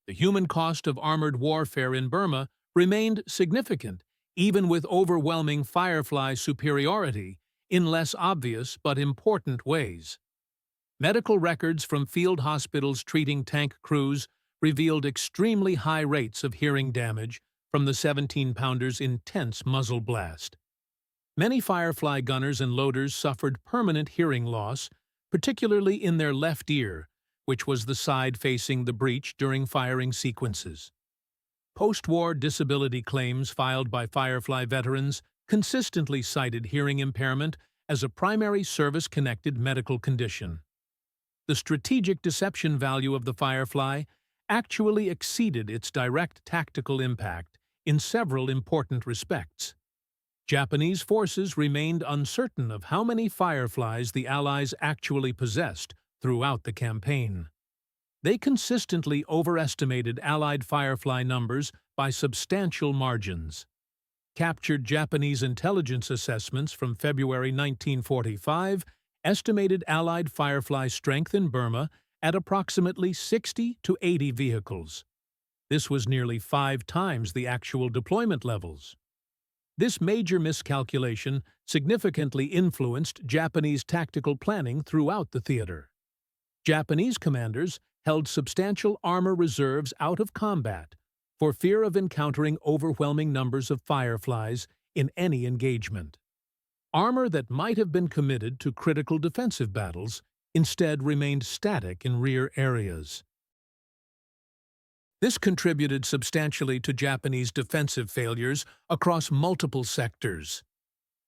The human cost of armored warfare in Burma remained significant, even with overwhelming Firefly superiority in less obvious but important ways. Medical records from field hospitals treating tank crews revealed extremely high rates of hearing damage from the 17-pounder's intense muzzle blast. Many Firefly gunners and loaders suffered permanent hearing loss, particularly in their left ear, which was the side facing the breech during firing sequences. Post-war disability claims filed by Firefly veterans consistently cited hearing impairment as a primary service-connected medical condition. The strategic deception value of the Firefly actually exceeded its direct tactical impact in several important respects. Japanese forces remained uncertain of how many Fireflies the Allies actually possessed throughout the campaign. They consistently overestimated Allied Firefly numbers by substantial margins. Captured Japanese intelligence assessments from February 1945 estimated Allied Firefly strength in Burma at approximately 60 to 80 vehicles. This was nearly 5 times the actual deployment levels. This major miscalculation significantly influenced Japanese tactical planning throughout the theater. Japanese commanders held substantial armor reserves out of combat for fear of encountering overwhelming numbers of Fireflies in any engagement. Armor that might have been committed to critical defensive battles instead remained static in rear areas. This contributed substantially to Japanese defensive failures across multiple sectors.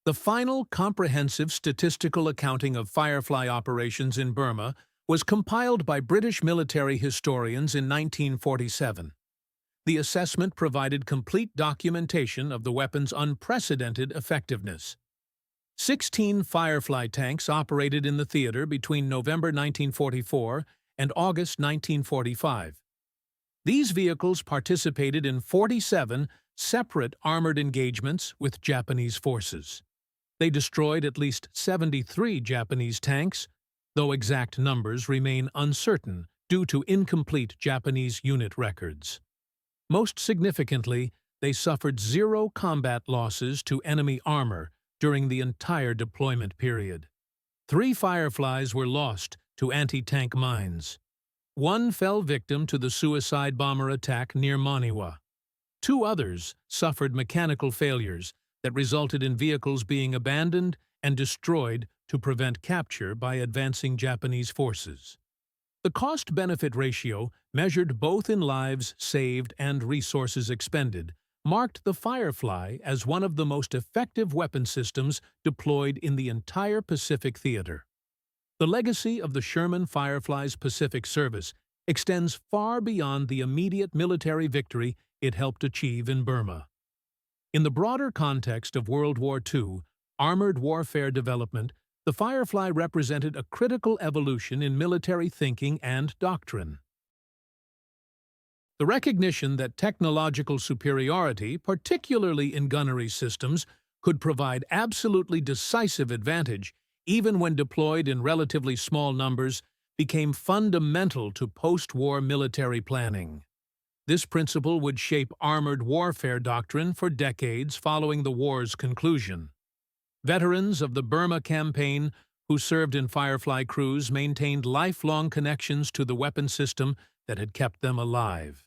The final comprehensive statistical accounting of Firefly operations in Burma was compiled by British military historians in 1947. The assessment provided complete documentation of the weapon's unprecedented effectiveness. 16 Firefly tanks operated in the theater between November 1944 and August 1945. These vehicles participated in 47 separate armored engagements with Japanese forces. They destroyed at least 73 Japanese tanks, though exact numbers remain uncertain due to incomplete Japanese unit records. Most significantly, they suffered 0 combat losses to enemy armor during the entire deployment period. 3 Fireflies were lost to anti-tank mines. 1 fell victim to the suicide bomber attack near Maniwa. 2 others suffered mechanical failures that resulted in vehicles being abandoned and destroyed to prevent capture by advancing Japanese forces. The cost-benefit ratio, measured both in lives saved and resources expended, marked the Firefly as one of the most effective weapon systems deployed in the entire Pacific theater. The legacy of the Sherman Firefly's Pacific service extends far beyond the immediate military victory it helped achieve in Burma. In the broader context of World War II, armored warfare development, the Firefly represented a critical evolution in military thinking and doctrine. The recognition that technological superiority, particularly in gunnery systems, could provide absolutely decisive advantage even when deployed in relatively small numbers, became fundamental to post-war military planning. This principle would shape armored warfare doctrine for decades following the war's conclusion. Veterans of the Burma campaign who served in Firefly crews maintained lifelong connections to the weapon system that had kept them alive.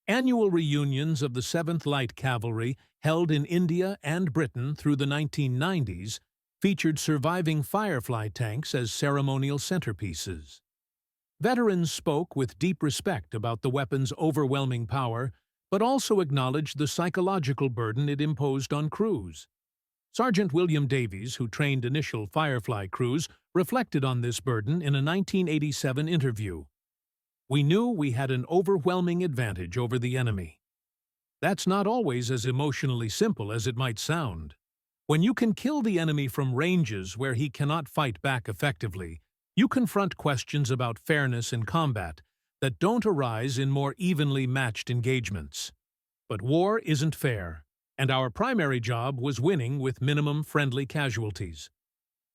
Annual reunions of the 7th Light Cavalry, held in India and Britain through the 1990s, featured surviving Firefly tanks as ceremonial centerpieces. Veterans spoke with deep respect about the weapon's overwhelming power, but also acknowledged the psychological burden it imposed on crews. Sergeant William Davies, who trained initial Firefly crews, reflected on this burden in a 1987 interview. "We knew we had an overwhelming advantage over the enemy. That's not always as emotionally simple as it might sound. When you can kill the enemy from ranges where he cannot fight back effectively, you confront questions about fairness in combat that don't arise in more evenly matched engagements. But war isn't fair, and our primary job was winning with minimum friendly casualties.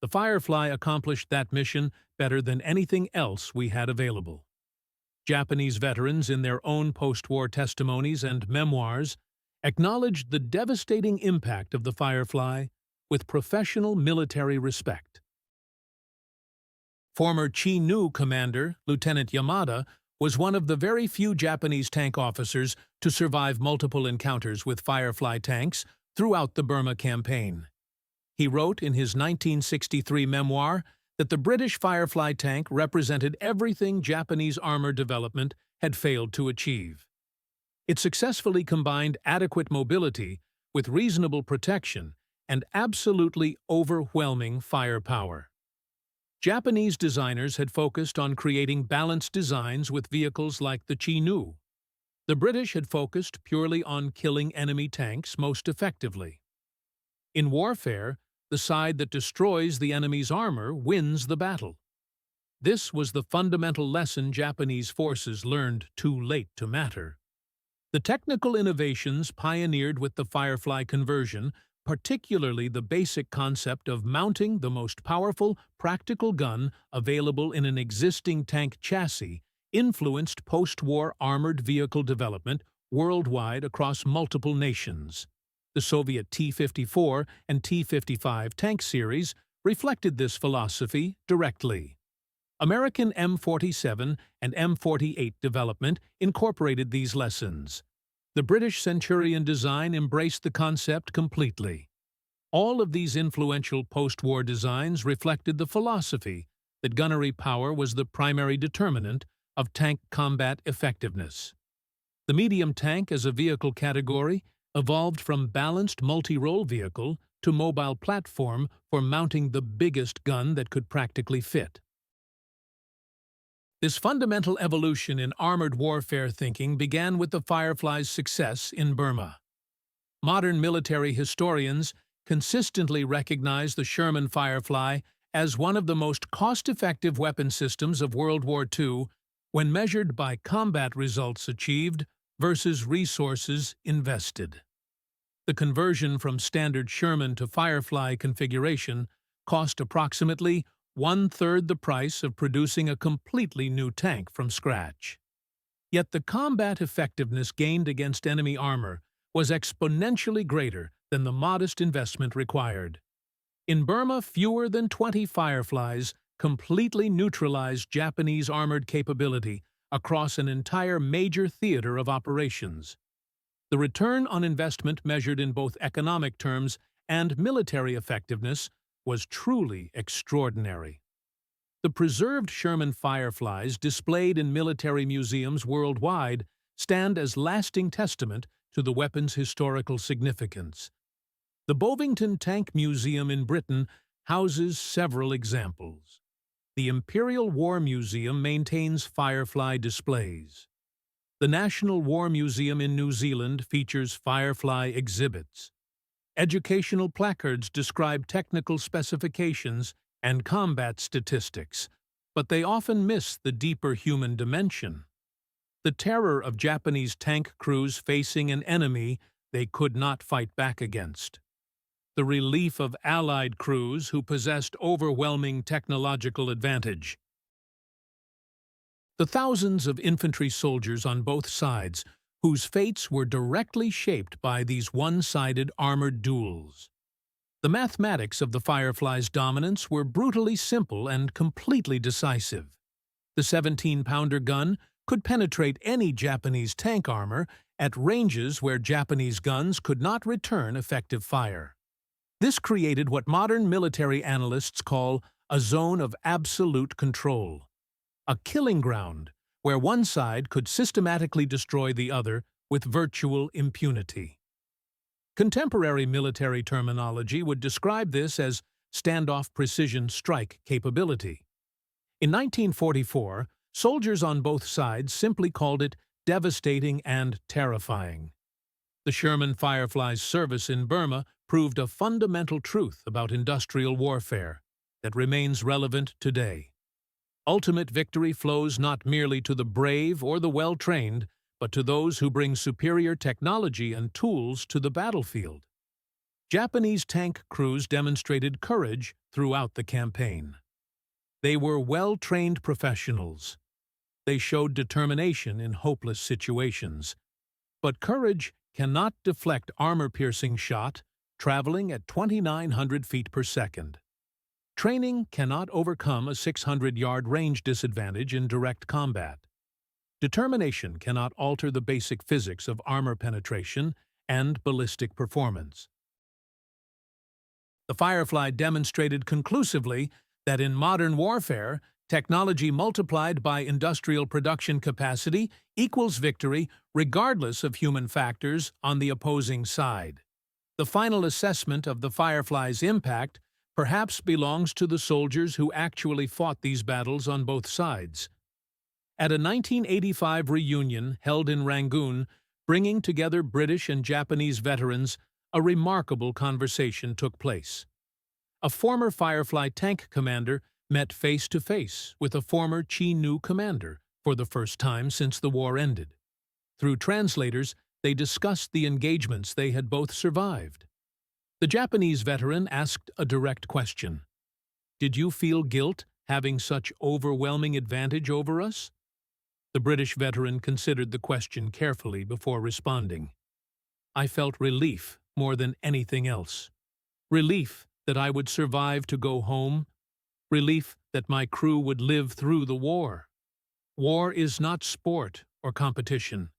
The Firefly accomplished that mission better than anything else we had available." Japanese veterans, in their own post-war testimonies and memoirs, acknowledged the devastating impact of the Firefly with professional military respect. Former Chi-Nu commander, Lieutenant Yamada, was one of the very few Japanese tank officers to survive multiple encounters with Firefly tanks throughout the Burma campaign. He wrote in his 1963 memoir that the British Firefly tank represented everything Japanese armor development had failed to achieve. It successfully combined adequate mobility with reasonable protection and absolutely overwhelming firepower. Japanese designers had focused on creating balanced designs with vehicles like the Chi-Nu. The British had focused purely on killing enemy tanks most effectively. In warfare, the side that destroys the enemy's armor wins the battle. This was the fundamental lesson Japanese forces learned too late to matter. The technical innovations pioneered with the Firefly conversion, particularly the basic concept of mounting the most powerful, practical gun available in an existing tank chassis, influenced post-war armored vehicle development worldwide across multiple nations. The Soviet T-54 and T-55 tank series reflected this philosophy directly. American M47 and M48 development incorporated these lessons. The British Centurion design embraced the concept completely. All of these influential post-war designs reflected the philosophy that gunnery power was the primary determinant of tank combat effectiveness. The medium tank as a vehicle category evolved from balanced multi-role vehicle to mobile platform for mounting the biggest gun that could practically fit. This fundamental evolution in armored warfare thinking began with the Firefly's success in Burma. Modern military historians consistently recognize the Sherman Firefly as one of the most cost-effective weapon systems of World War II when measured by combat results achieved versus resources invested. The conversion from standard Sherman to Firefly configuration cost approximately one-third the price of producing a completely new tank from scratch. Yet the combat effectiveness gained against enemy armor was exponentially greater than the modest investment required. In Burma, fewer than 20 Fireflies completely neutralized Japanese armored capability across an entire major theater of operations. The return on investment measured in both economic terms and military effectiveness was truly extraordinary. The preserved Sherman Fireflies displayed in military museums worldwide stand as lasting testament to the weapon's historical significance. The Bovington Tank Museum in Britain houses several examples. The Imperial War Museum maintains Firefly displays. The National War Museum in New Zealand features Firefly exhibits. Educational placards describe technical specifications and combat statistics, but they often miss the deeper human dimension. The terror of Japanese tank crews facing an enemy they could not fight back against. The relief of Allied crews who possessed overwhelming technological advantage. The thousands of infantry soldiers on both sides whose fates were directly shaped by these one-sided armored duels. The mathematics of the Firefly's dominance were brutally simple and completely decisive. The 17-pounder gun could penetrate any Japanese tank armor at ranges where Japanese guns could not return effective fire. This created what modern military analysts call a zone of absolute control. A killing ground where one side could systematically destroy the other with virtual impunity. Contemporary military terminology would describe this as standoff precision strike capability. In 1944, soldiers on both sides simply called it devastating and terrifying. The Sherman Firefly's service in Burma proved a fundamental truth about industrial warfare that remains relevant today. Ultimate victory flows not merely to the brave or the well-trained, but to those who bring superior technology and tools to the battlefield. Japanese tank crews demonstrated courage throughout the campaign. They were well-trained professionals. they showed determination in hopeless situations. But courage cannot deflect armor-piercing shot traveling at 2,900 feet per second. Training cannot overcome a 600-yard range disadvantage in direct combat. Determination cannot alter the basic physics of armor penetration and ballistic performance. The Firefly demonstrated conclusively that in modern warfare, technology multiplied by industrial production capacity equals victory regardless of human factors on the opposing side. The final assessment of the Firefly's impact perhaps belongs to the soldiers who actually fought these battles on both sides. At a 1985 reunion held in Rangoon, bringing together British and Japanese veterans, a remarkable conversation took place. A former Firefly tank commander met face-to-face with a former Chi-Nu commander for the first time since the war ended. Through translators, they discussed the engagements they had both survived. The Japanese veteran asked a direct question. "Did you feel guilt having such overwhelming advantage over us?" The British veteran considered the question carefully before responding. "I felt relief more than anything else. Relief that I would survive to go home. Relief that my crew would live through the war. War is not sport or competition.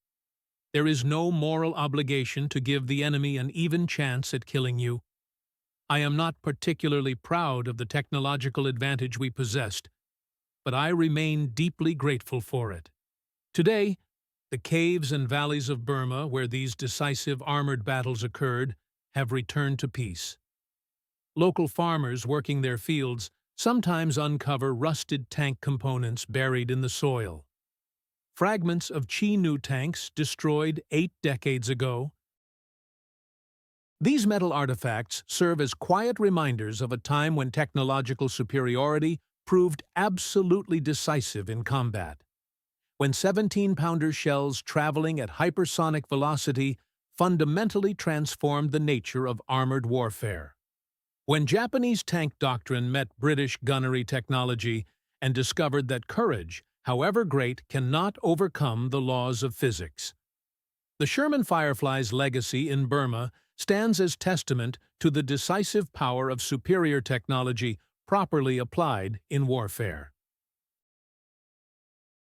There is no moral obligation to give the enemy an even chance at killing you. I am not particularly proud of the technological advantage we possessed, but I remain deeply grateful for it." Today, the caves and valleys of Burma, where these decisive armored battles occurred, have returned to peace. Local farmers working their fields sometimes uncover rusted tank components buried in the soil. Fragments of Chi-Nu tanks destroyed 8 decades ago. These metal artifacts serve as quiet reminders of a time when technological superiority proved absolutely decisive in combat. When 17-pounder shells traveling at hypersonic velocity fundamentally transformed the nature of armored warfare. When Japanese tank doctrine met British gunnery technology and discovered that courage, however great, cannot overcome the laws of physics. The Sherman Firefly's legacy in Burma stands as testament to the decisive power of superior technology properly applied in warfare.